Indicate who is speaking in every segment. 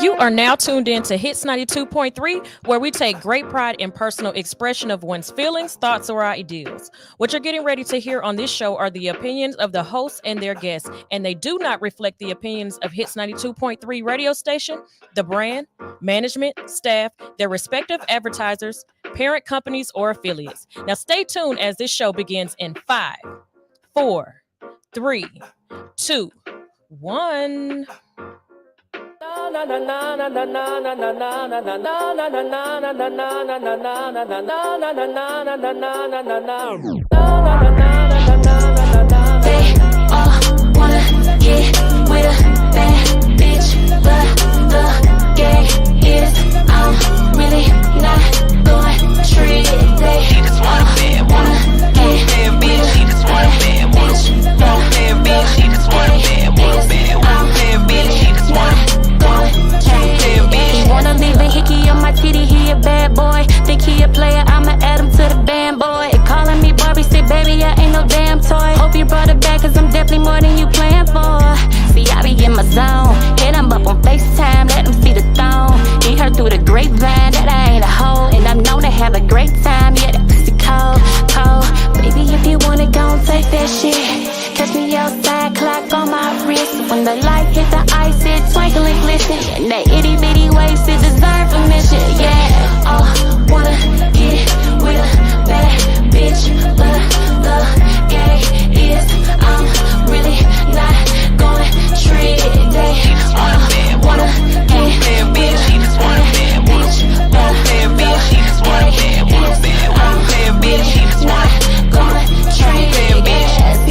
Speaker 1: You are now tuned in to Hits 92.3, where we take great pride in personal expression of one's feelings, thoughts, or ideals. What you're getting ready to hear on this show are the opinions of the hosts and their guests, and they do not reflect the opinions of Hits 92.3 radio station, the brand, management, staff, their respective advertisers, parent companies, or affiliates. Now stay tuned as this show begins in 5, 4, 3, 2, 1.
Speaker 2: They all wanna get with a bad bitch, but the gay is I'm really not going to treat it. They all wanna get with a bad bitch, but the gay is I'm he wanna leave a hickey on my titty, he a bad boy. Think he a player, I'ma add him to the band, boy. Calling me Barbie, say baby, I ain't no damn toy. Hope you brought it back, cause I'm definitely more than you planned for. See, I be in my zone, hit him up on FaceTime, let him see the thong. He heard through the grapevine that I ain't a hoe, and I'm known to have a great time, yeah, that pussy cold, cold. Baby, if you want it, gon' take that shit. Catch me outside, clock on my wrist. When the light hit the ice, it twinkle and glisten. And that itty bitty waist, it deserve permission. Yeah, all wanna get with a bad bitch, but the gay is I'm really not going to treat it. They all wanna get with a bad bitch, but the gay is I'm really not going to treat it.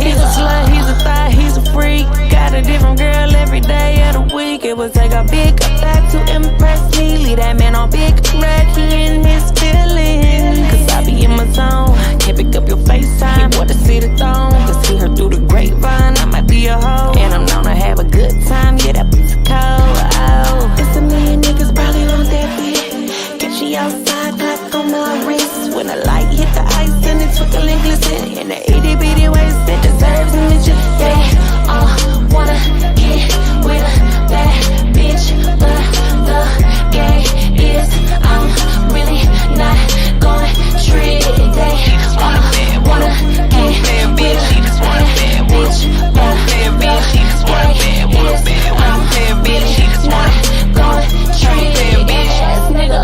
Speaker 3: He's a slut, he's a thot, he's a freak. Got a different girl every day of the week. It would take a big effect to impress me. Leave that man on big red, he in his feelings. Cause I be in my zone, can't pick up your FaceTime. He want to see the thong, cause he heard through the grapevine I might be a hoe, and I'm known to have a good time. Yeah, that pussy cold, oh. It's a million niggas probably on that beat. Get you outside, clock on my wrist. When the light hit the ice and it twinkle and glisten. And the itty bitty waist that deserves a mention.
Speaker 2: They all wanna get with a bad bitch, but the gay is I'm really not going to treat it. They all wanna get with a bad bitch, but the gay is I'm really not going to treat it. Ass nigga.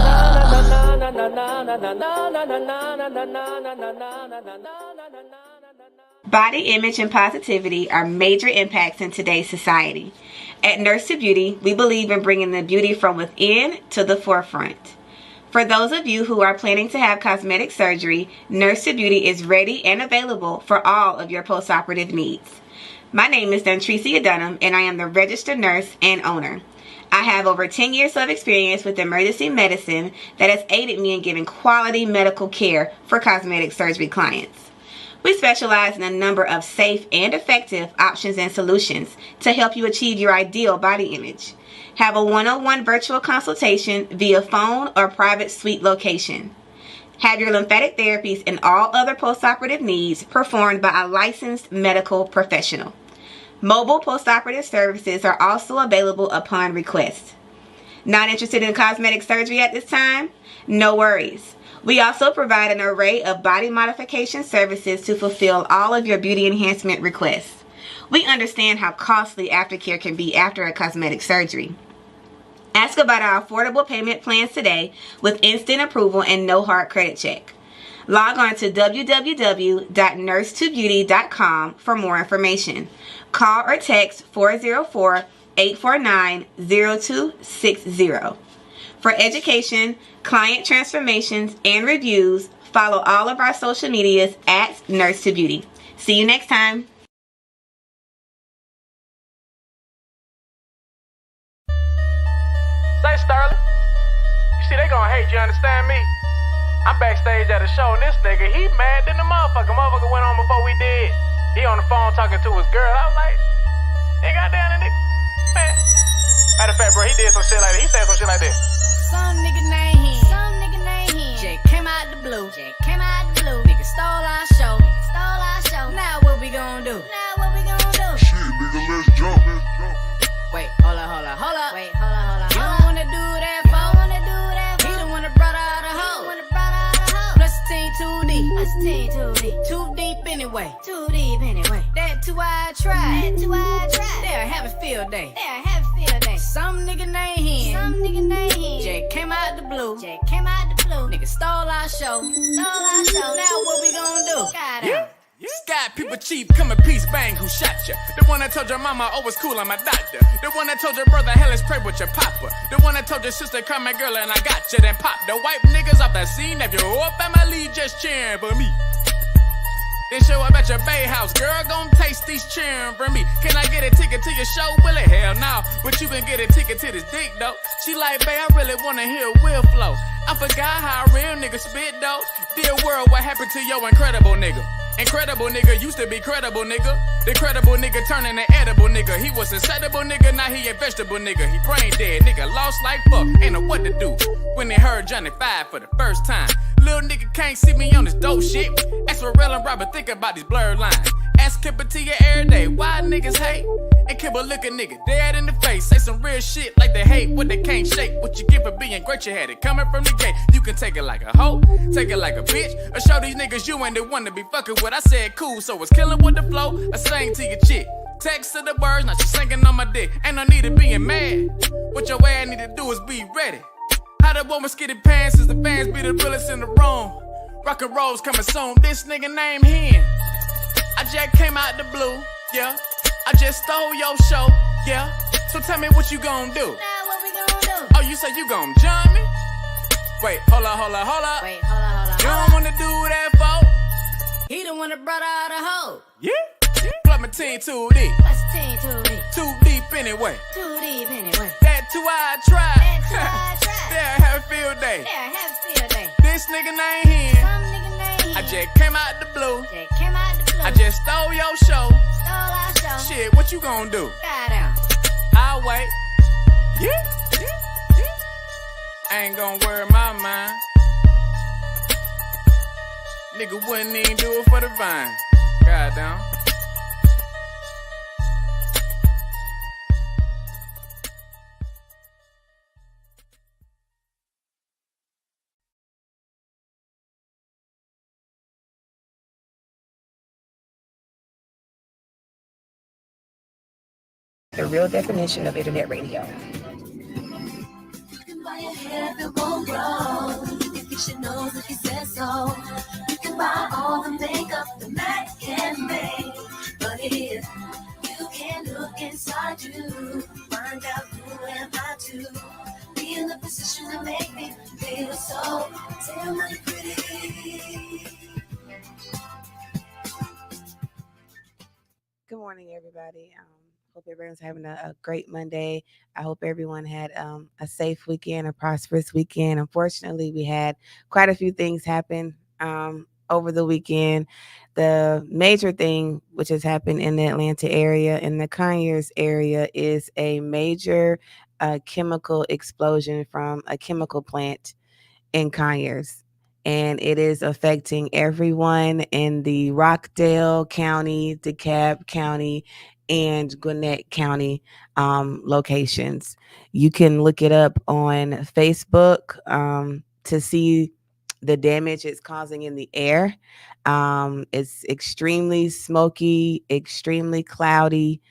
Speaker 4: Body image and positivity are major impacts in today's society. At Nurse to Beauty, we believe in bringing the beauty from within to the forefront. For those of you who are planning to have cosmetic surgery, Nurse to Beauty is ready and available for all of your post-operative needs. My name is Dontricia Dunham, and I am the registered nurse and owner. I have over 10 years of experience with emergency medicine that has aided me in giving quality medical care for cosmetic surgery clients. We specialize in a number of safe and effective options and solutions to help you achieve your ideal body image. Have a one-on-one virtual consultation via phone or private suite location. Have your lymphatic therapies and all other postoperative needs performed by a licensed medical professional. Mobile postoperative services are also available upon request. Not interested in cosmetic surgery at this time? No worries. We also provide an array of body modification services to fulfill all of your beauty enhancement requests. We understand how costly aftercare can be after a cosmetic surgery. Ask about our affordable payment plans today with instant approval and no hard credit check. Log on to www.nursetobeauty.com for more information. Call or text 404-849-0260. For education, client transformations, and reviews, follow all of our social medias at Nurse to Beauty. See you next time.
Speaker 5: Say, Sterling, you see they gonna hate you, understand me? I'm backstage at a show and this nigga, he mad than the motherfucker. Motherfucker went on before we did. He on the phone talking to his girl. I was like, ain't goddamn the nigga, man. Matter of fact, bro, he did some shit like that. He said some shit like this.
Speaker 6: Some nigga named him. Some nigga named him. Jay came out the blue. Jay came out the blue. Nigga stole our show. Nigga stole our show. Now what we gon' do? Now what we gon' do?
Speaker 7: Shit, nigga, let's jump.
Speaker 6: Wait, hold up. Wait, hold up. You don't wanna What's 10 too deep?
Speaker 3: Too deep anyway.
Speaker 6: Too deep anyway.
Speaker 3: That too I try.
Speaker 6: That too I try.
Speaker 3: They'll have a field day.
Speaker 6: There, have a field day.
Speaker 3: Some nigga named him.
Speaker 6: Some nigga named him.
Speaker 3: Jay came out the blue.
Speaker 6: Jay came out the blue.
Speaker 3: Nigga stole our show.
Speaker 6: Stole our show.
Speaker 3: Now what we gonna do?
Speaker 6: Got him.
Speaker 5: Sky people cheap, come in peace, bang, who shot ya? The one that told your mama, oh, it's cool, I'm a doctor. The one that told your brother, hell is pray with your papa. The one that told your sister, come here, girl, and I got you. Then pop the white niggas off the scene. If your whole family just cheering for me. Then show up at your bay house, girl, gon' taste these cheering for me. Can I get a ticket to your show? Will it? Hell no. But you can get a ticket to this dick, though. She like, babe, I really wanna hear Will flow. I forgot how a real nigga spit, though. Dear world, what happened to your incredible nigga? Incredible nigga used to be credible nigga. The credible nigga turning an edible nigga. He was a edible nigga, now he a vegetable nigga. He brain dead nigga, lost like fuck, ain't know what to do. When they heard Johnny 5 for the first time. Little nigga can't see me on this dope shit. Ask Pharrell and Robert, think about these blurred lines. Ask Kipper to you every day, why niggas hate? And Kipper look a nigga dead in the face. Say some real shit like they hate what they can't shake. What you get for being great, you had it coming from the gate. You can take it like a hoe, take it like a bitch, or show these niggas you ain't the one to be fucking with. I said cool, so it's killing with the flow. I sang to your chick. Text to the birds, now she singing on my dick. Ain't no need of being mad. What your ass need to do is be ready. How the woman skitty pants is the fans be the realest in the room. Rock and roll's coming soon. This nigga named Hen. I just came out the blue, yeah. I just stole your show, yeah. So tell me what you gon' do.
Speaker 6: Now what we gonna do?
Speaker 5: Oh, you say you gon' join me? Wait, hold up.
Speaker 6: Wait, hold on.
Speaker 5: You don't wanna do that, folks?
Speaker 3: He the one that brought out the hoe.
Speaker 5: Yeah. Plug my team too deep.
Speaker 6: What's 10 too deep?
Speaker 5: Too deep anyway.
Speaker 6: Too deep anyway.
Speaker 5: That too I try.
Speaker 6: That too I try.
Speaker 5: There, have a field day.
Speaker 6: There, have a field day.
Speaker 5: This nigga named Hen.
Speaker 6: Some nigga named him.
Speaker 5: I just came out the blue.
Speaker 6: Jay came out the blue.
Speaker 5: I just stole your show.
Speaker 6: stole our show.
Speaker 5: Shit, what you gonna do?
Speaker 6: Got him.
Speaker 5: I'll wait. Yeah. I ain't gonna worry my mind. Nigga wouldn't even do it for the vine. Goddamn.
Speaker 7: The real definition of internet radio.
Speaker 8: You can buy a hair that won't grow. You can fix your nose if you said so. You can buy all the makeup the Mac can make. But if you can't look inside you, find out who am I to be in the position to make me feel so damn pretty.
Speaker 7: Good morning, everybody. Hope everyone's having a great Monday. I hope everyone had a safe weekend, a prosperous weekend. Unfortunately, we had quite a few things happen over the weekend. The major thing which has happened in the Atlanta area, in the Conyers area, is a major chemical explosion from a chemical plant in Conyers. And it is affecting everyone in the Rockdale County, DeKalb County, and Gwinnett County locations. You can look it up on Facebook to see the damage it's causing in the air. It's extremely smoky, extremely cloudy.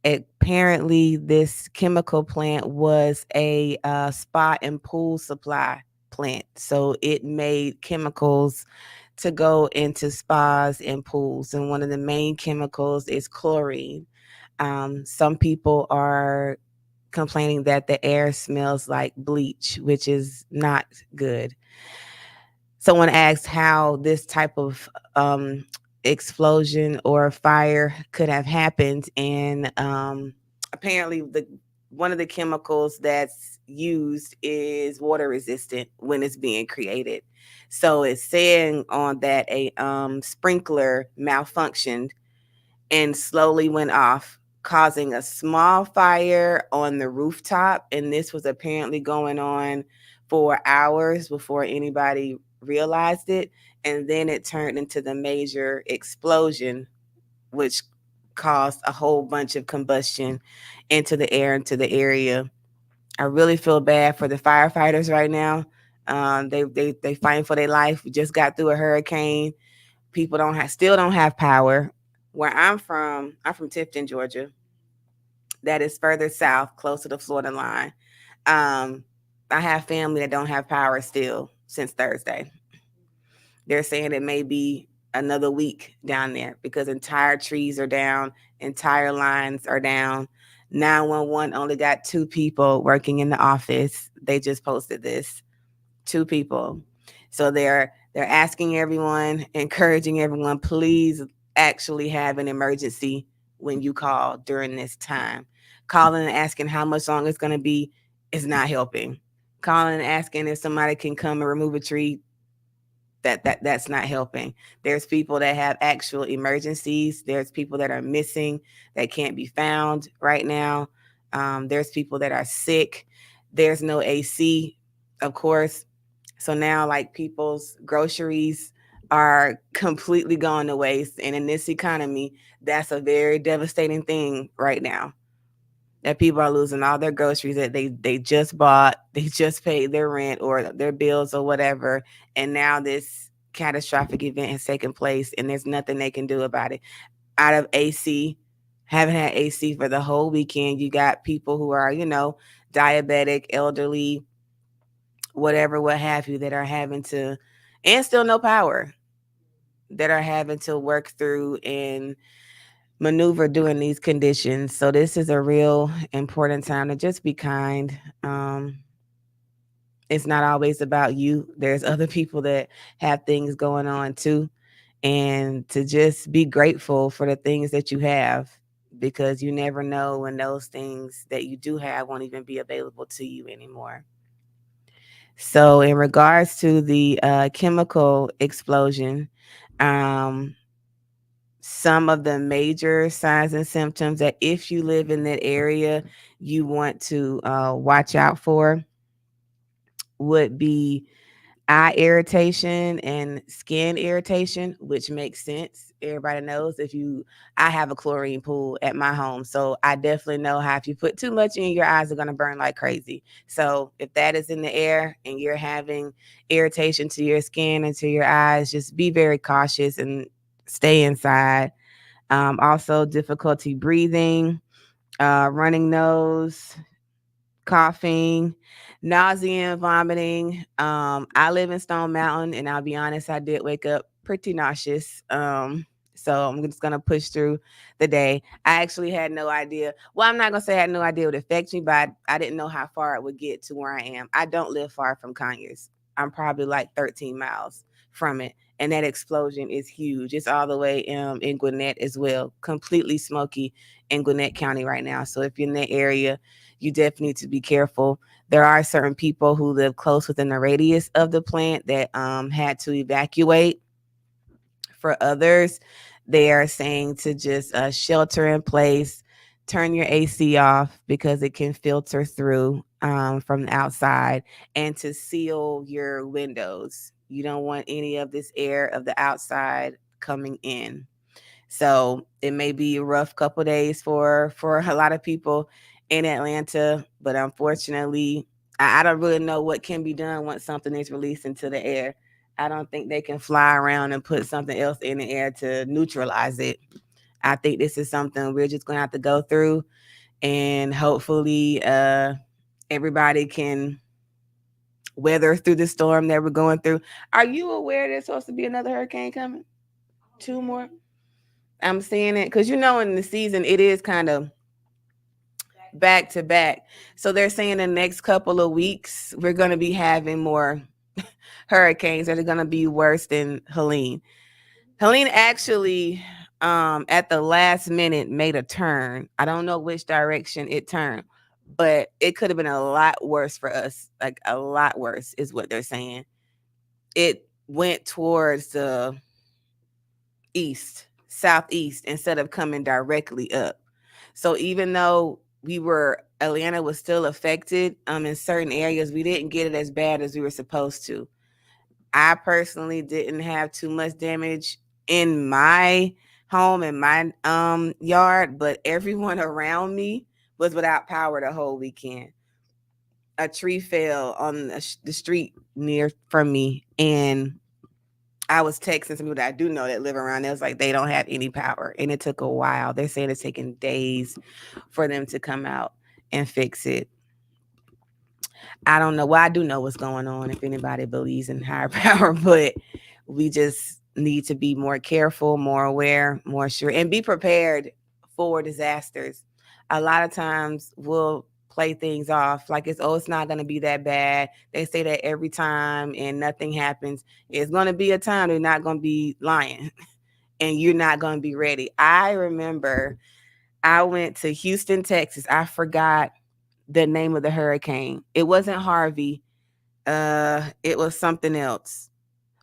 Speaker 7: Apparently, this chemical plant was a spa and pool supply plant. So it made chemicals to go into spas and pools. And one of the main chemicals is chlorine. Some people are complaining that the air smells like bleach, which is not good. Someone asked how this type of explosion or fire could have happened. And apparently one of the chemicals that's used is water resistant when it's being created. So it's saying on that a sprinkler malfunctioned and slowly went off, causing a small fire on the rooftop. And this was apparently going on for hours before anybody realized it. And then it turned into the major explosion, which caused a whole bunch of combustion into the air, into the area. I really feel bad for the firefighters right now. They fighting for their life. We just got through a hurricane. People still don't have power. Where I'm from Tifton, Georgia. That is further south, close to the Florida line. I have family that don't have power still since Thursday. They're saying it may be another week down there because entire trees are down, entire lines are down. 911 only got 2 people working in the office. They just posted this. 2 people. So they're asking everyone, encouraging everyone, please actually have an emergency when you call during this time. Calling and asking how much longer it's going to be is not helping. Calling and asking if somebody can come and remove a tree, that's not helping. There's people that have actual emergencies. There's people that are missing that can't be found right now. There's people that are sick. There's no AC, of course. So now, like, people's groceries are completely going to waste. And in this economy, that's a very devastating thing right now. That people are losing all their groceries that they just bought, they just paid their rent or their bills or whatever. And now this catastrophic event has taken place and there's nothing they can do about it. Out of AC, haven't had AC for the whole weekend. You got people who are, diabetic, elderly, whatever, what have you, that are having to, and still no power, that are having to work through and maneuver during these conditions. So this is a real important time to just be kind. It's not always about you. There's other people that have things going on too. And to just be grateful for the things that you have, because you never know when those things that you do have won't even be available to you anymore. So in regards to the chemical explosion, some of the major signs and symptoms that if you live in that area, you want to watch out for would be eye irritation and skin irritation, which makes sense. Everybody knows I have a chlorine pool at my home. So I definitely know how if you put too much in, your eyes are going to burn like crazy. So if that is in the air and you're having irritation to your skin and to your eyes, just be very cautious and stay inside. Also, difficulty breathing, running nose, coughing, nausea and vomiting. I live in Stone Mountain, and I'll be honest, I did wake up pretty nauseous. So I'm just gonna push through the day. I actually had no idea. Well, I'm not gonna say I had no idea it would affect me, but I didn't know how far it would get to where I am. I don't live far from Conyers. I'm probably like 13 miles from it. And that explosion is huge. It's all the way in Gwinnett as well. Completely smoky in Gwinnett County right now. So if you're in that area, you definitely need to be careful. There are certain people who live close within the radius of the plant that had to evacuate. For others, they are saying to just shelter in place, turn your AC off because it can filter through from the outside, and to seal your windows. You don't want any of this air of the outside coming in. So it may be a rough couple days for a lot of people in Atlanta, but unfortunately, I don't really know what can be done once something is released into the air. I don't think they can fly around and put something else in the air to neutralize it. I think this is something we're just going to have to go through, and hopefully everybody can weather through the storm that we're going through. Are you aware there's supposed to be another hurricane coming? 2 more? I'm seeing it because, in the season, it is kind of back to back. So they're saying the next couple of weeks, we're going to be having more hurricanes that are going to be worse than Helene. Helene actually, at the last minute, made a turn. I don't know which direction it turned, but it could have been a lot worse for us. Like a lot worse is what they're saying. It went towards the southeast, instead of coming directly up. So even though Atlanta was still affected in certain areas, we didn't get it as bad as we were supposed to. I personally didn't have too much damage in my home and my yard, but everyone around me was without power the whole weekend. a tree fell on the street near from me, and I was texting some people that I do know that live around there. It was like they don't have any power, and it took a while. They're saying it's taking days for them to come out and fix it. I don't know. Well, I do know what's going on if anybody believes in higher power, but we just need to be more careful, more aware, more sure, and be prepared for disasters. A lot of times we'll play things off like it's not going to be that bad. They say that every time and nothing happens. It's going to be a time they're not going to be lying and you're not going to be ready. I remember I went to Houston, Texas. I forgot the name of the hurricane. It wasn't Harvey. It was something else.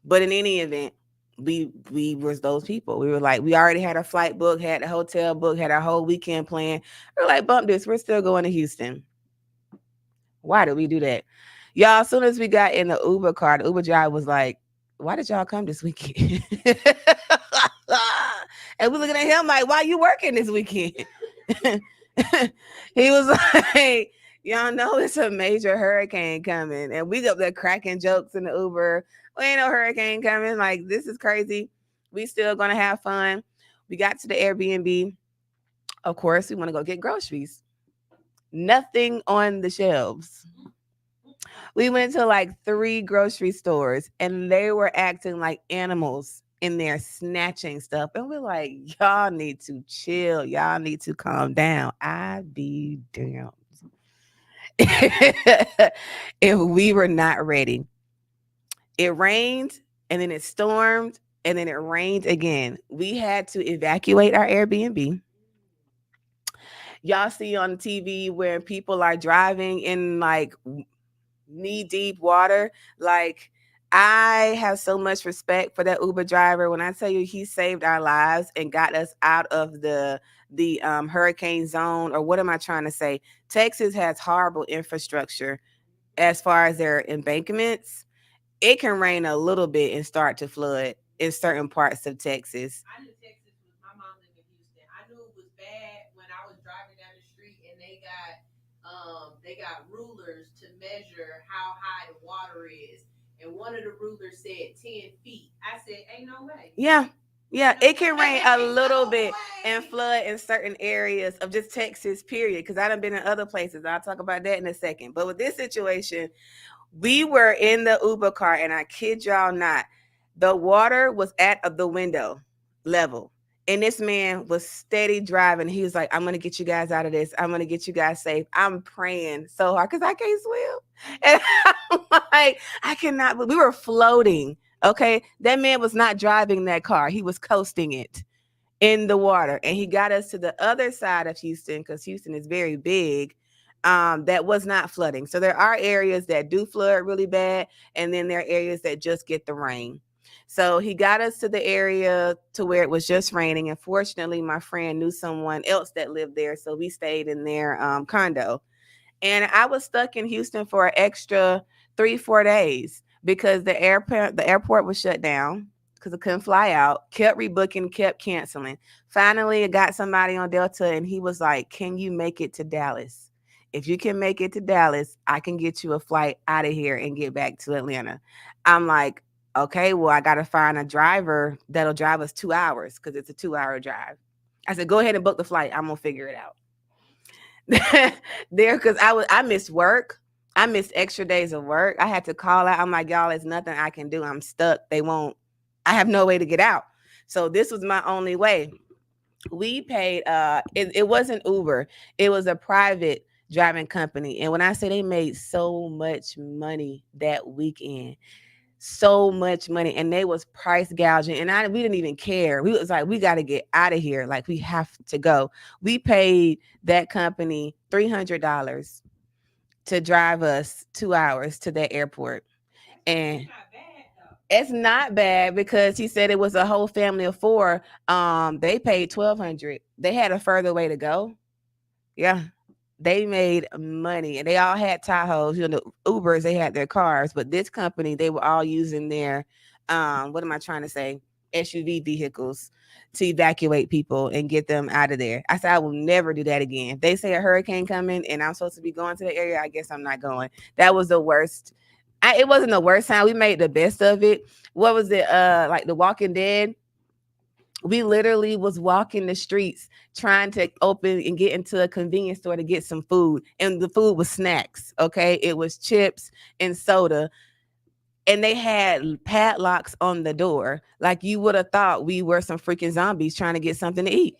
Speaker 7: But in any event, we was those people. We were like, we already had our flight book, had the hotel book, had our whole weekend plan. We're like, bump this. We're still going to Houston. Why did we do that? Y'all, as soon as we got in the Uber car, the Uber driver was like, why did y'all come this weekend? And we're looking at him like, why you working this weekend? He was like, y'all know it's a major hurricane coming. And we up there cracking jokes in the Uber. Well, ain't no hurricane coming. Like, this is crazy. We still gonna have fun. We got to the Airbnb. Of course, we want to go get groceries. Nothing on the shelves. We went to like 3 grocery stores and they were acting like animals in there snatching stuff. And we're like, y'all need to chill. Y'all need to calm down. I be damned. If we were not ready. It rained and then it stormed and then it rained again. We had to evacuate our Airbnb. Y'all see on TV where people are driving in like knee deep water. Like, I have so much respect for that Uber driver. When I tell you he saved our lives and got us out of the hurricane zone, or what am I trying to say? Texas has horrible infrastructure as far as their embankments. It can rain a little bit and start to flood in certain parts of Texas.
Speaker 1: I knew Texas was, my mom lived in Houston. I knew it was bad when I was driving down the street and they got rulers to measure how high the water is. And one of the rulers said 10 feet. I said, ain't no way.
Speaker 7: Yeah. Yeah, it can rain a little bit and flood in certain areas of just Texas, period. Because I done been in other places. I'll talk about that in a second. But with this situation, we were in the Uber car, and I kid y'all not, the water was at the window level. And this man was steady driving. He was like, I'm going to get you guys out of this. I'm going to get you guys safe. I'm praying so hard because I can't swim. And I'm like, I cannot. We were floating. Okay. That man was not driving that car. He was coasting it in the water. And he got us to the other side of Houston because Houston is very big. That was not flooding. So there are areas that do flood really bad. And then there are areas that just get the rain. So he got us to the area to where it was just raining. And fortunately, my friend knew someone else that lived there. So we stayed in their condo. And I was stuck in Houston for an extra 3-4 days because the airport was shut down because I couldn't fly out, kept rebooking, kept canceling. Finally, I got somebody on Delta and he was like, can you make it to Dallas? If you can make it to Dallas, I can get you a flight out of here and get back to Atlanta. I'm like, okay, well, I got to find a driver that'll drive us 2 hours because it's a 2-hour drive. I said, go ahead and book the flight. I'm going to figure it out. There, because I missed work. I missed extra days of work. I had to call out. I'm like, y'all, there's nothing I can do. I'm stuck. I have no way to get out. So this was my only way. We paid, it wasn't Uber. It was a private driving company. And when I say they made so much money that weekend, so much money, and they was price gouging, and we didn't even care. We was like, we got to get out of here. Like, we have to go. We paid that company $300 to drive us 2 hours to that airport. And it's not bad because he said it was a whole family of 4. They paid $1,200. They had a further way to go. Yeah. They made money and they all had Tahoes, Ubers, they had their cars, but this company, they were all using their, what am I trying to say? SUV vehicles to evacuate people and get them out of there. I said, I will never do that again. If they say a hurricane coming and I'm supposed to be going to the area, I guess I'm not going. That was the worst. It wasn't the worst time. We made the best of it. What was it? Like The Walking Dead. We literally was walking the streets trying to open and get into a convenience store to get some food. And the food was snacks. Okay. It was chips and soda. And they had padlocks on the door. Like you would have thought we were some freaking zombies trying to get something to eat.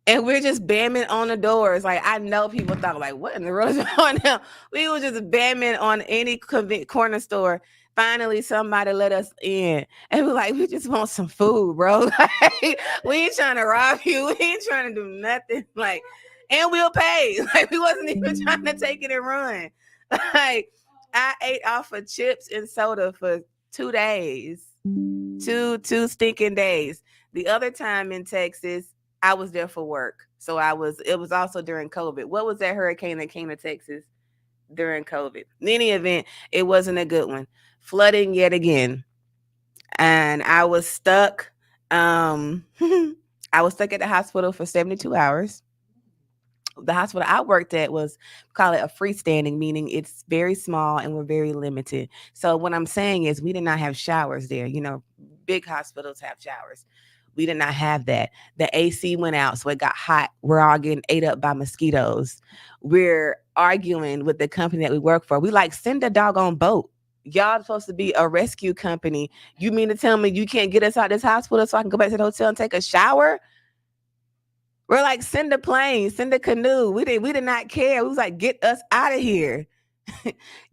Speaker 7: And we're just bamming on the doors. Like, I know people thought, like, what in the world is going on? We were just bamming on any corner store. Finally, somebody let us in. And we're like, we just want some food, bro. Like, we ain't trying to rob you. We ain't trying to do nothing. Like, and we'll pay. Like, we wasn't even trying to take it and run. Like, I ate off of chips and soda for 2 days. Two stinking days. The other time in Texas, I was there for work. So it was also during COVID. What was that hurricane that came to Texas during COVID? In any event, it wasn't a good one. Flooding yet again. And I was stuck. I was stuck at the hospital for 72 hours. The hospital I worked at was, call it a freestanding, meaning it's very small and we're very limited. So what I'm saying is we did not have showers there. You know, big hospitals have showers. We did not have that. The AC went out, so it got hot. We're all getting ate up by mosquitoes. We're arguing with the company that we work for. We like, send a doggone boat. Y'all supposed to be a rescue company. You mean to tell me you can't get us out of this hospital so I can go back to the hotel and take a shower? We're like, send a plane, send a canoe. We did not care. We was like, get us out of here.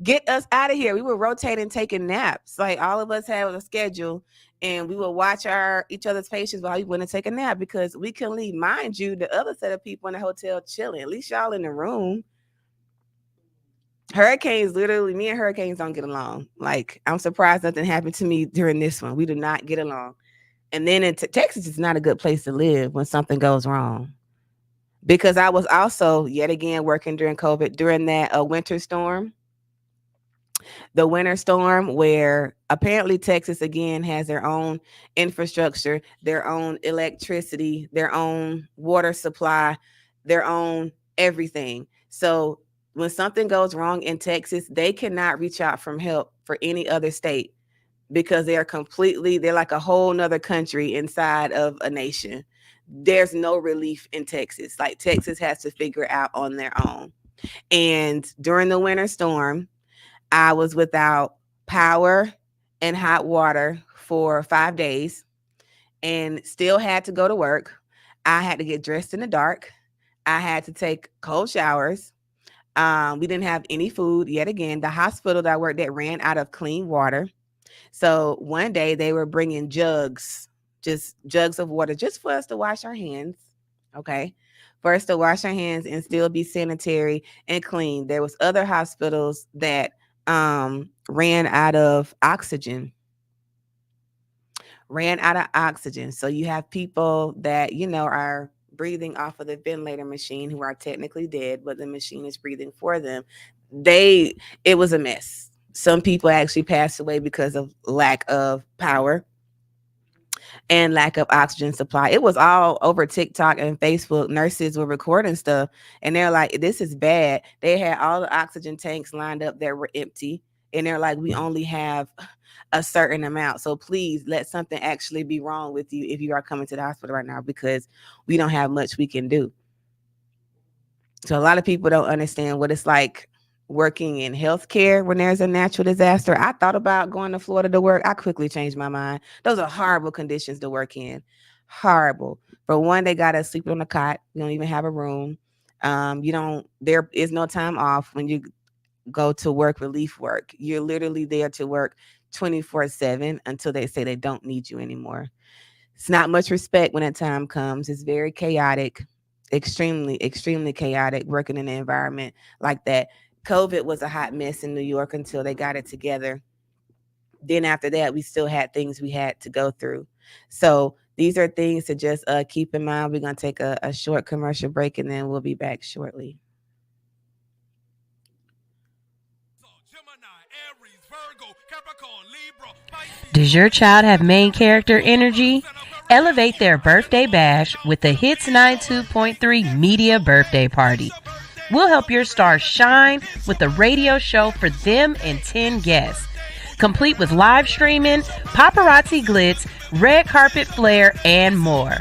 Speaker 7: Get us out of here. We were rotating, taking naps. Like, all of us had a schedule, and we would watch each other's patients while we went and take a nap because we couldn't leave. Mind you, the other set of people in the hotel chilling. At least y'all in the room. Hurricanes, literally, me and hurricanes don't get along. Like, I'm surprised nothing happened to me during this one. We do not get along. And then in Texas is not a good place to live when something goes wrong. Because I was also, yet again, working during COVID, during that winter storm. The winter storm where apparently Texas, again, has their own infrastructure, their own electricity, their own water supply, their own everything. So when something goes wrong in Texas, they cannot reach out for help for any other state because they're like a whole nother country inside of a nation. There's no relief in Texas. Like, Texas has to figure it out on their own. And during the winter storm, I was without power and hot water for 5 days and still had to go to work. I had to get dressed in the dark. I had to take cold showers. We didn't have any food. Yet again, the hospital that I worked at ran out of clean water. So one day they were bringing jugs of water just for us to wash our hands. Okay. For us to wash our hands and still be sanitary and clean. There was other hospitals that ran out of oxygen. So you have people that, are breathing off of the ventilator machine who are technically dead, but the machine is breathing for them. It was a mess. Some people actually passed away because of lack of power and lack of oxygen supply. It was all over TikTok and Facebook. Nurses were recording stuff and they're like, this is bad. They had all the oxygen tanks lined up that were empty. And they're like, we only have a certain amount. So please let something actually be wrong with you if you are coming to the hospital right now, because we don't have much we can do. So a lot of people don't understand what it's like working in healthcare when there's a natural disaster. I thought about going to Florida to work. I quickly changed my mind. Those are horrible conditions to work in. Horrible. For one, they got us sleeping on a cot. We don't even have a room. There is no time off when you go to work, relief work. You're literally there to work 24/7 until they say they don't need you anymore. It's not much respect when that time comes. It's very chaotic, extremely, extremely chaotic working in an environment like that. COVID was a hot mess in New York until they got it together. Then after that, we still had things we had to go through. So these are things to just keep in mind. We're going to take a short commercial break and then we'll be back shortly.
Speaker 9: Does your child have main character energy? Elevate their birthday bash with the Hits 92.3 Media Birthday Party. We'll help your star shine with a radio show for them and 10 guests, complete with live streaming, paparazzi glitz, red carpet flair, and more.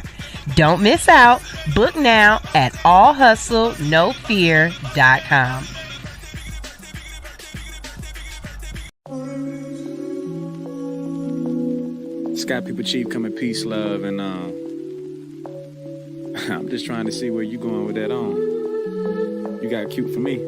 Speaker 9: Don't miss out. Book now at allhustlenofear.com.
Speaker 5: Sky People Chief coming peace, love, and I'm just trying to see where you going with that on. You got cute for me.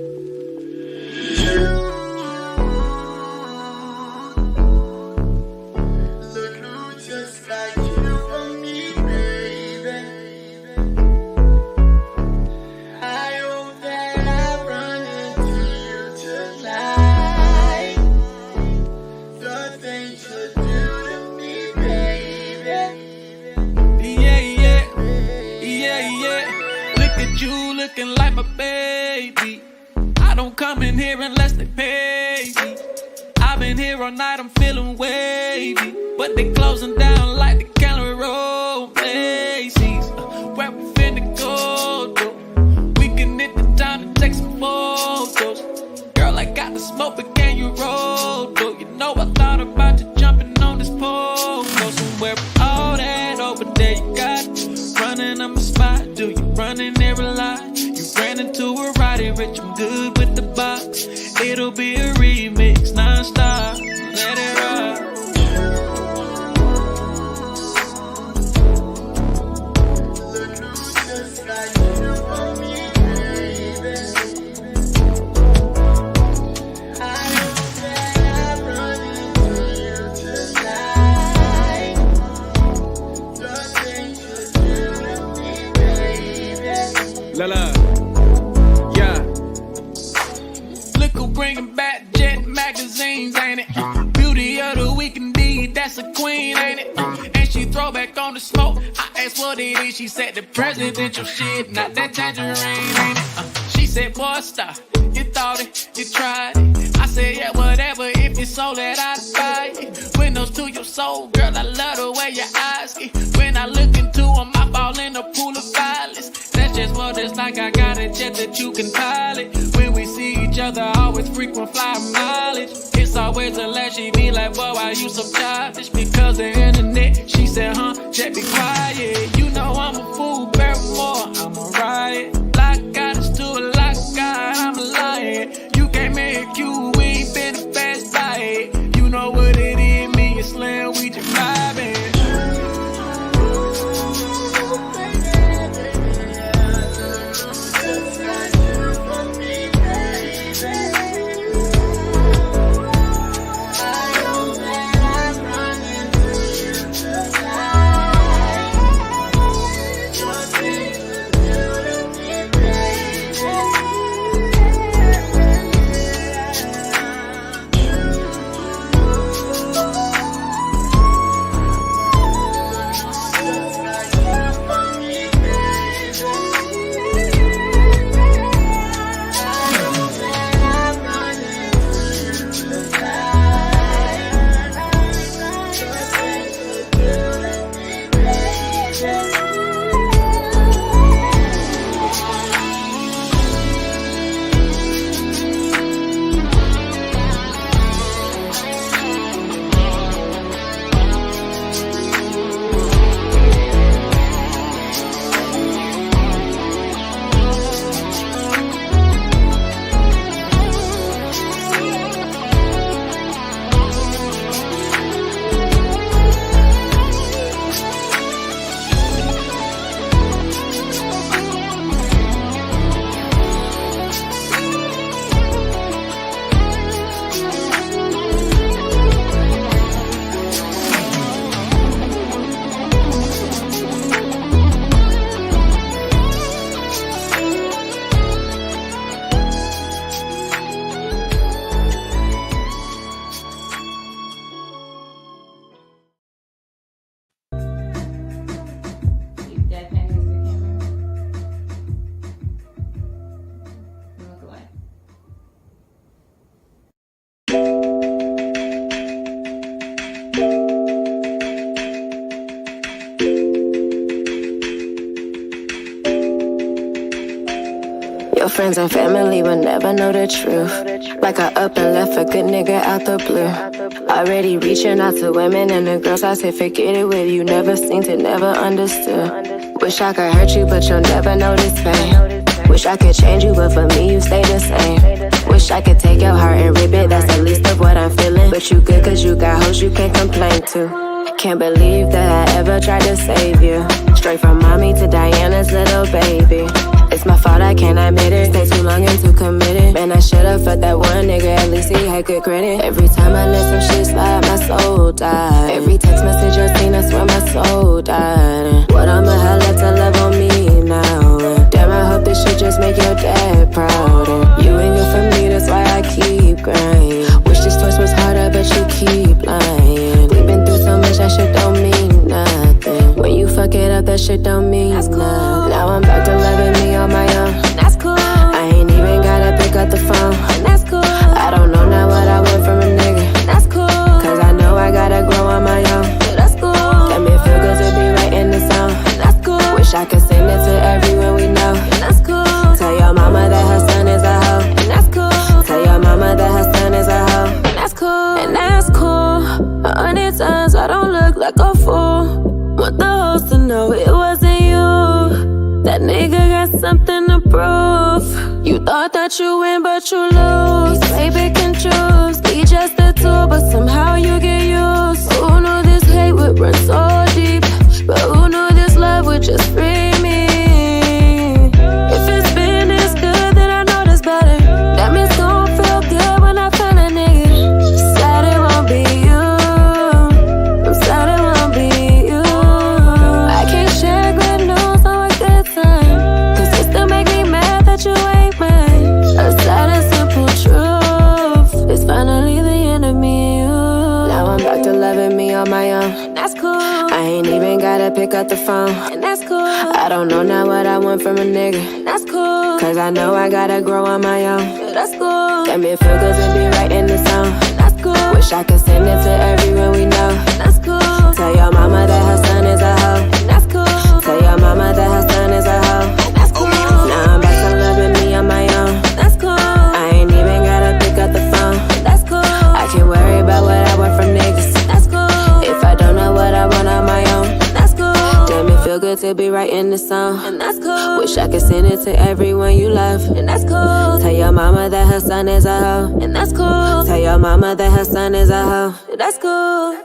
Speaker 10: Looking like my baby. I don't come in here unless they pay me. I've been here all night, I'm feeling wavy, but they closing down like the Calorie Road Macy's. Where we finna go, though? We can hit the town and take some photos. Girl, I got the smoke, but can you roll, though? You know I thought about you jumping on this pole. Go somewhere with all that over there you got. Running on my spot, do you running every line? You ran into a Roddy Rich, I'm good with the box. It'll be a remix, non-stop, let it rock.
Speaker 5: Lala, yeah.
Speaker 10: Look who bringing back Jet magazines, ain't it? Beauty of the week indeed, that's a queen, ain't it? And she throw back on the smoke. I asked what it is, she said the presidential shit, not that tangerine, ain't it? She said, boy, stop. You thought it, you tried it. I said, yeah, whatever, if you sold that, I'd buy it. Windows to your soul, girl, I love the way your eyes get. When I look into them, I fall in a pool of violence. That's just what it's like, I got a jet that you can pilot. When we see each other, always frequent flyer mileage. It's always a laugh, she be like, boy, why you so childish? Because the internet, she said, jet be quiet. You know I'm a fool, Barrymore, I'm a riot. Like goddess to a like God, I'm a lion. You can't make you, we ain't been the best by it. You know what it is, me and Slim, we just vibing.
Speaker 11: Your friends and family will never know the truth. Like I up and left a good nigga out the blue. Already reaching out to women and the girls I say forget it with you. Never seen to never understood. Wish I could hurt you, but you'll never know this pain. Wish I could change you, but for me you stay the same. Wish I could take your heart and rip it, that's the least of what I'm feeling. But you good cause you got hoes you can't complain to. Can't believe that I ever tried to save you. Straight from mommy to Diana's little baby. It's my fault, I can't admit it. Stay too long and too committed. Man, I should've fucked that one nigga, at least he had good credit. Every time I let some shit slide, my soul died. Every text message I seen, I swear my soul died. What I'ma have left to love on me now? Damn, I hope this shit just make your dad proud. You ain't good for me, that's why I keep grinding. Wish this choice was harder, but you keep lying. We've been through so much, that shit don't mean nothing. When you fuck it up, that shit don't mean nothing. Now I'm back to loving me on my own.
Speaker 2: That's cool.
Speaker 11: I ain't even gotta pick up the phone.
Speaker 2: That's cool.
Speaker 11: I don't know now what I want from a nigga.
Speaker 2: That's cool.
Speaker 11: Cause I know I gotta grow on my own.
Speaker 2: That's cool.
Speaker 11: Let me feel good to be right in the zone.
Speaker 2: That's cool.
Speaker 11: Wish I could send it to everyone we know.
Speaker 2: That's cool.
Speaker 11: Tell your mama that her son is a hoe.
Speaker 2: And that's cool.
Speaker 11: Tell your mama that her son is a hoe.
Speaker 2: And that's cool.
Speaker 11: And that's cool. 100 times I don't look like a fool. Want the hoes to know it wasn't you. That nigga got something to prove. You thought that you win, but you lose. Play pick and choose. Be just a tool, but somehow you get used. Who knew this hate would run so deep? But who knew this love would just free me? If it's been this good, then I know this better. That means gon' feel good when I find a nigga. Sad it won't be you. I'm sad it won't be you. I can't share good news on a good time. Cause it still make me mad that you ain't mine. A sad and simple truth. It's finally the end of me and you. Now I'm back to loving me on my own.
Speaker 2: That's cool.
Speaker 11: I ain't even gotta pick up the phone.
Speaker 2: And that's cool.
Speaker 11: I don't know now what I want from a nigga.
Speaker 2: That's cool.
Speaker 11: Cause I know I gotta grow on my own.
Speaker 2: That's cool.
Speaker 11: Let me feel good to be right in the zone.
Speaker 2: That's cool.
Speaker 11: Wish I could send it to everyone we know.
Speaker 2: That's cool.
Speaker 11: Tell your mama that her son is a hoe.
Speaker 2: That's cool.
Speaker 11: Tell your mama that her son is a hoe.
Speaker 2: That's cool.
Speaker 11: Now I'm back to loving me on my own.
Speaker 2: That's cool.
Speaker 11: I ain't even gotta pick up the phone.
Speaker 2: That's cool.
Speaker 11: I can worry about what I want from niggas.
Speaker 2: That's cool.
Speaker 11: If I don't know what I want on my own.
Speaker 2: That's cool.
Speaker 11: Damn, it feel good to be right in the zone.
Speaker 2: And that's cool.
Speaker 11: Wish I could send it to everyone you love.
Speaker 2: And that's cool.
Speaker 11: Tell your mama that her son is a hoe.
Speaker 2: And that's cool.
Speaker 11: Tell your mama that her son is a hoe.
Speaker 2: That's cool.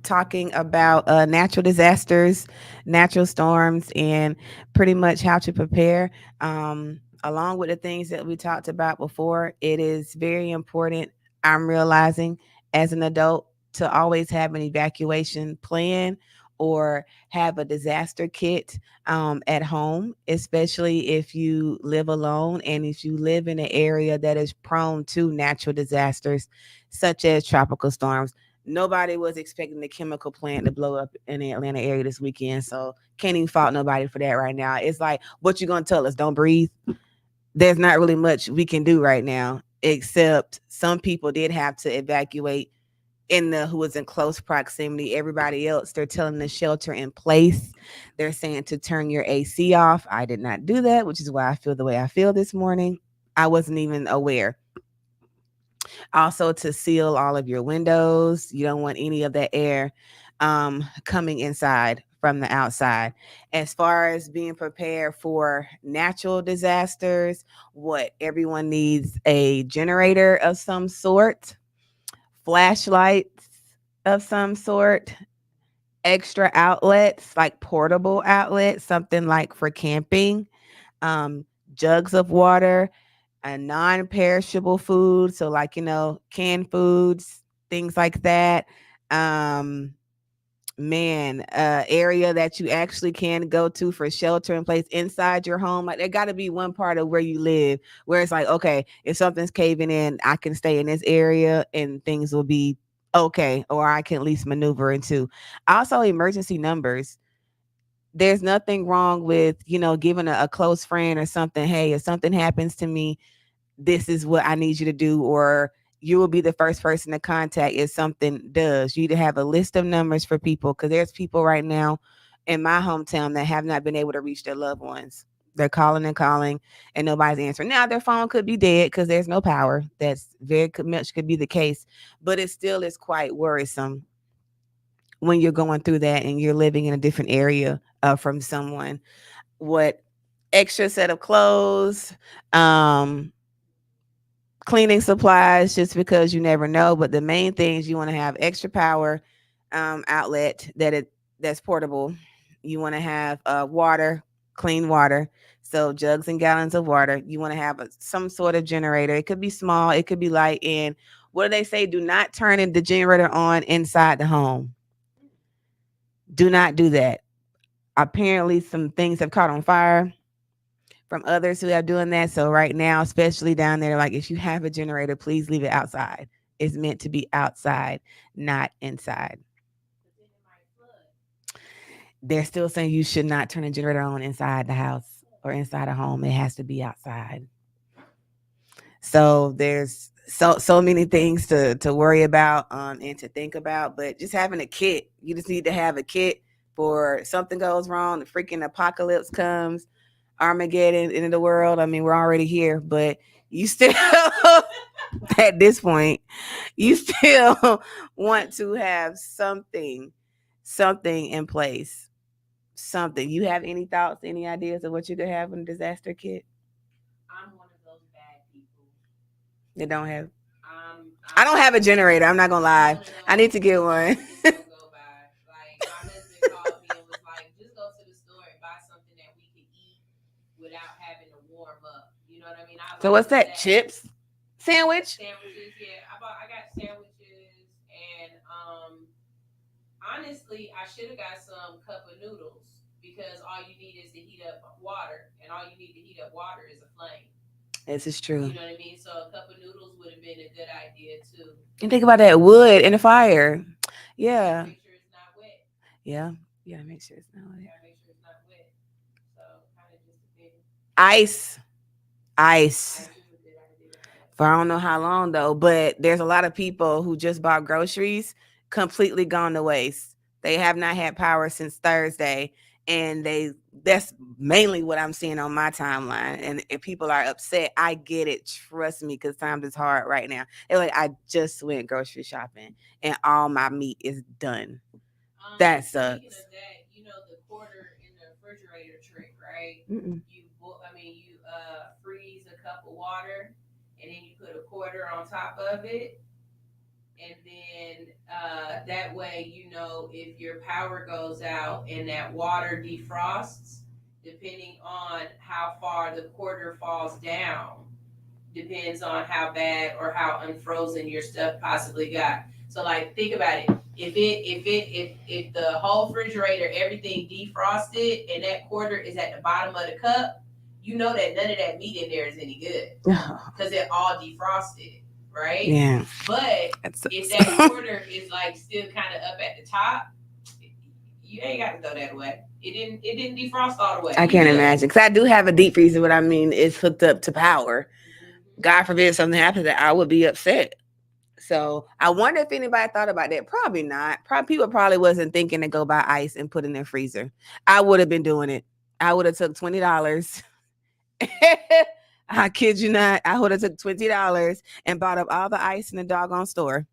Speaker 7: Talking about natural disasters, natural storms, and pretty much how to prepare. Along with the things that we talked about before, it is very important, I'm realizing, as an adult, to always have an evacuation plan or have a disaster kit at home, especially if you live alone and if you live in an area that is prone to natural disasters, such as tropical storms. Nobody was expecting the chemical plant to blow up in the Atlanta area this weekend, so can't even fault nobody for that right now. It's like, what you gonna tell us? Don't breathe? There's not really much we can do right now, except some people did have to evacuate who was in close proximity. Everybody else, they're telling the shelter in place. They're saying to turn your AC off. I did not do that, which is why I feel the way I feel this morning. I wasn't even aware. Also, to seal all of your windows. You don't want any of that air coming inside from the outside. As far as being prepared for natural disasters, what everyone needs: a generator of some sort, flashlights of some sort, extra outlets, like portable outlets, something like for camping, jugs of water, a non-perishable food, so like, canned foods, things like that. Area that you actually can go to for shelter in place inside your home. Like, there got to be one part of where you live where it's like, okay, if something's caving in, I can stay in this area and things will be okay, or I can at least maneuver into. Also, emergency numbers. There's nothing wrong with, giving a close friend or something, hey, if something happens to me, this is what I need you to do, or you will be the first person to contact if something does. You need to have a list of numbers for people, because there's people right now in my hometown that have not been able to reach their loved ones. They're calling and calling and nobody's answering. Now their phone could be dead because there's no power. That's very much could be the case, but it still is quite worrisome when you're going through that and you're living in a different area from someone. What extra set of clothes, cleaning supplies, just because you never know. But the main things, you want to have extra power outlet that's portable. You want to have water, clean water, so jugs and gallons of water. You want to have some sort of generator. It could be small, it could be light. And what do they say? Do not turn the generator on inside the home. Do not do that. Apparently, some things have caught on fire from others who are doing that. So right now, especially down there, like if you have a generator, please leave it outside. It's meant to be outside, not inside. They're still saying you should not turn a generator on inside the house or inside a home. It has to be outside. So there's so many things to worry about and to think about. But just having a kit, you just need to have a kit for something goes wrong, the freaking apocalypse comes, Armageddon, end of the world. I mean, we're already here, but you still at this point, you still want to have something in place. Something. You have any thoughts, any ideas of what you could have in a disaster kit?
Speaker 9: I'm one of those bad people.
Speaker 7: They don't have. I don't have a generator. I'm not gonna lie. I need to get one.
Speaker 9: Go by. Like my husband called me and was like, "Just go to the store and buy something that we can eat without having to warm up." You know what I mean?
Speaker 7: So what's that? Chips? Sandwich?
Speaker 9: Sandwiches, yeah. I got sandwiches, and honestly, I should have got some cup of noodles, because all you need is to heat up water, and all you need to heat up water is a flame.
Speaker 7: This is true.
Speaker 9: You know what I mean? So a cup of noodles would have been a good idea too.
Speaker 7: And think about that wood in the fire. Yeah.
Speaker 9: Make sure it's not wet.
Speaker 7: Yeah. Yeah, make sure it's not wet.
Speaker 9: Yeah, make sure it's not wet. So kind of just depends.
Speaker 7: Ice. For I don't know how long though, but there's a lot of people who just bought groceries completely gone to waste. They have not had power since Thursday, and that's mainly what I'm seeing on my timeline. And if people are upset, I get it. Trust me, because times is hard right now. They're like, I just went grocery shopping and all my meat is done. That sucks.
Speaker 9: Speaking of that, you know the quarter in the refrigerator trick, right?
Speaker 7: Mm-mm.
Speaker 9: You freeze a cup of water, and then you put a quarter on top of it, and then that way, you know, if your power goes out and that water defrosts, depending on how far the quarter falls down, depends on how bad or how unfrozen your stuff possibly got. So like think about it. If the whole refrigerator, everything defrosted and that quarter is at the bottom of the cup, you know that none of that meat in there is any good because it all defrosted, right?
Speaker 7: Yeah.
Speaker 9: But if that quarter is like still kind of up at the top, you ain't got to throw that away. It didn't defrost all the way.
Speaker 7: I can't imagine, because I do have a deep freezer, but I mean it's hooked up to power. God forbid something happens, that I would be upset. So I wonder if anybody thought about that. Probably not. People probably wasn't thinking to go buy ice and put in their freezer. I would have been doing it. I would have took $20. I kid you not. I would have took $20 and bought up all the ice in the doggone store.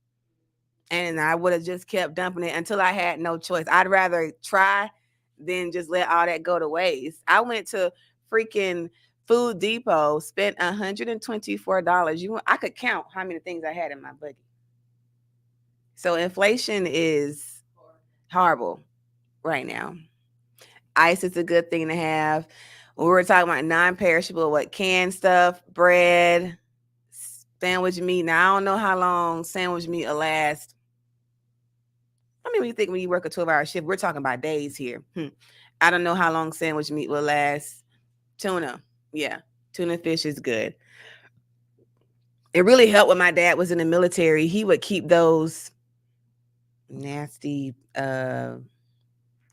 Speaker 7: And I would have just kept dumping it until I had no choice. I'd rather try than just let all that go to waste. I went to freaking Food Depot, spent $124. I could count how many things I had in my buggy. So inflation is horrible right now. Ice is a good thing to have. We were talking about non-perishable, canned stuff, bread, sandwich meat. Now I don't know how long sandwich meat will last. I mean, when you work a 12-hour shift, we're talking about days here. I don't know how long sandwich meat will last. Tuna. Yeah, tuna fish is good. It really helped when my dad was in the military. He would keep those nasty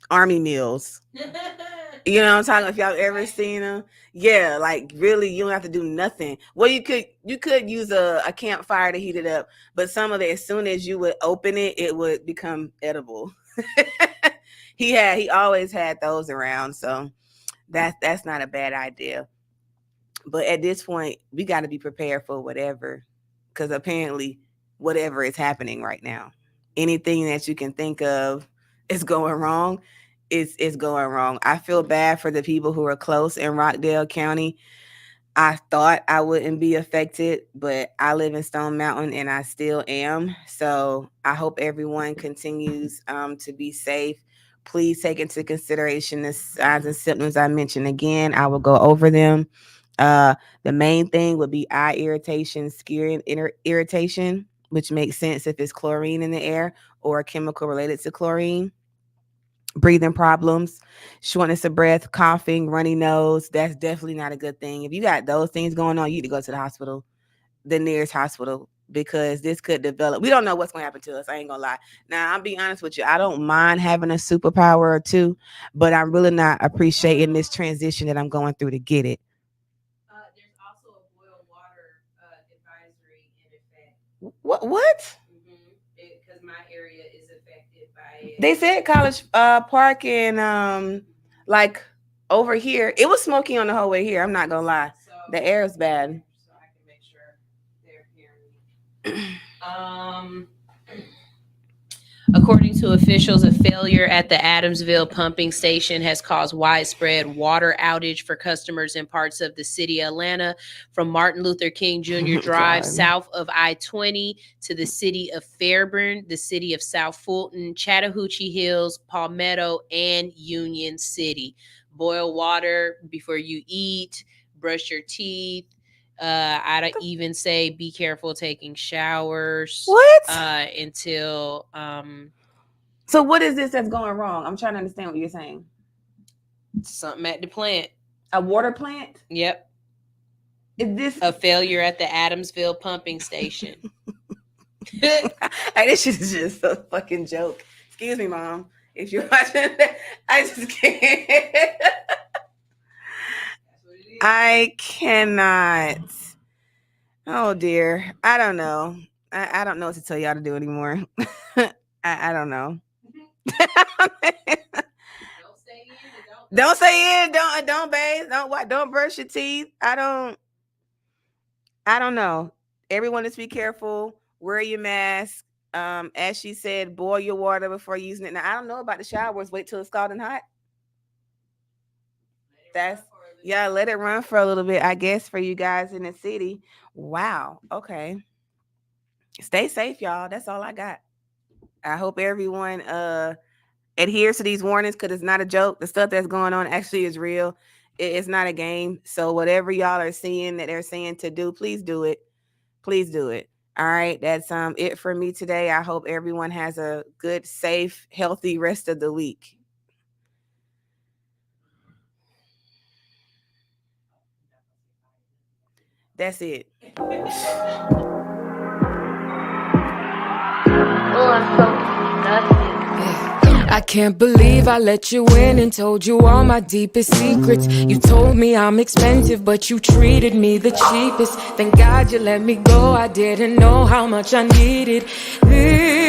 Speaker 7: army meals. You know what I'm talking about? If y'all ever seen them, yeah, like really, you don't have to do nothing. Well, you could use a campfire to heat it up, but some of it, as soon as you would open it, it would become edible. He always had those around, so that's not a bad idea. But at this point, we got to be prepared for whatever, because apparently, whatever is happening right now, anything that you can think of is going wrong. Is going wrong. I feel bad for the people who are close in Rockdale County. I thought I wouldn't be affected, but I live in Stone Mountain and I still am. So I hope everyone continues to be safe. Please take into consideration the signs and symptoms I mentioned. Again, I will go over them. The main thing would be eye irritation, skin irritation, which makes sense if it's chlorine in the air or a chemical related to chlorine. Breathing problems, shortness of breath, coughing, runny nose. That's definitely not a good thing. If you got those things going on, you need to go to the hospital, the nearest hospital, because this could develop. We don't know what's going to happen to us. I ain't going to lie. Now, I'll be honest with you. I don't mind having a superpower or two, but I'm really not appreciating this transition that I'm going through to get it.
Speaker 9: There's also a boil water advisory in effect.
Speaker 7: What?
Speaker 9: Because my area is affected by it.
Speaker 7: They said College Park and like over here, it was smoky on the whole way here. I'm not gonna lie, the air is bad.
Speaker 9: So I can make sure they're hearing me. According to officials, a failure at the Adamsville pumping station has caused widespread water outage for customers in parts of the city of Atlanta, from Martin Luther King Jr. Drive south of I-20 to the city of Fairburn, the city of South Fulton, Chattahoochee Hills, Palmetto, and Union City. Boil water before you eat, brush your teeth. I'd even say be careful taking showers.
Speaker 7: What?
Speaker 9: Until
Speaker 7: So what is this that's going wrong? I'm trying to understand what you're saying.
Speaker 9: Something at the plant.
Speaker 7: A water plant?
Speaker 9: Yep.
Speaker 7: Is this
Speaker 9: a failure at the Adamsville pumping station?
Speaker 7: Hey, this is just a fucking joke. Excuse me, Mom. If you're watching that, I just can't. I cannot. Oh dear. I don't know. I don't know what to tell y'all to do anymore. I don't know. Don't stay in. Don't bathe. Don't brush your teeth. I don't know. Everyone, just be careful. Wear your mask. As she said, boil your water before using it. Now I don't know about the showers. Wait till it's scalding hot. Let it run for a little bit, I guess, for you guys in the city. Wow. Okay. Stay safe, y'all. That's all I got. I hope everyone adheres to these warnings, because it's not a joke. The stuff that's going on actually is real. It's not a game. So whatever y'all are seeing that they're saying to do, please do it. Please do it. All right. That's it for me today. I hope everyone has a good, safe, healthy rest of the week. That's it.
Speaker 12: I can't believe I let you in and told you all my deepest secrets. You told me I'm expensive, but you treated me the cheapest. Thank God you let me go. I didn't know how much I needed this.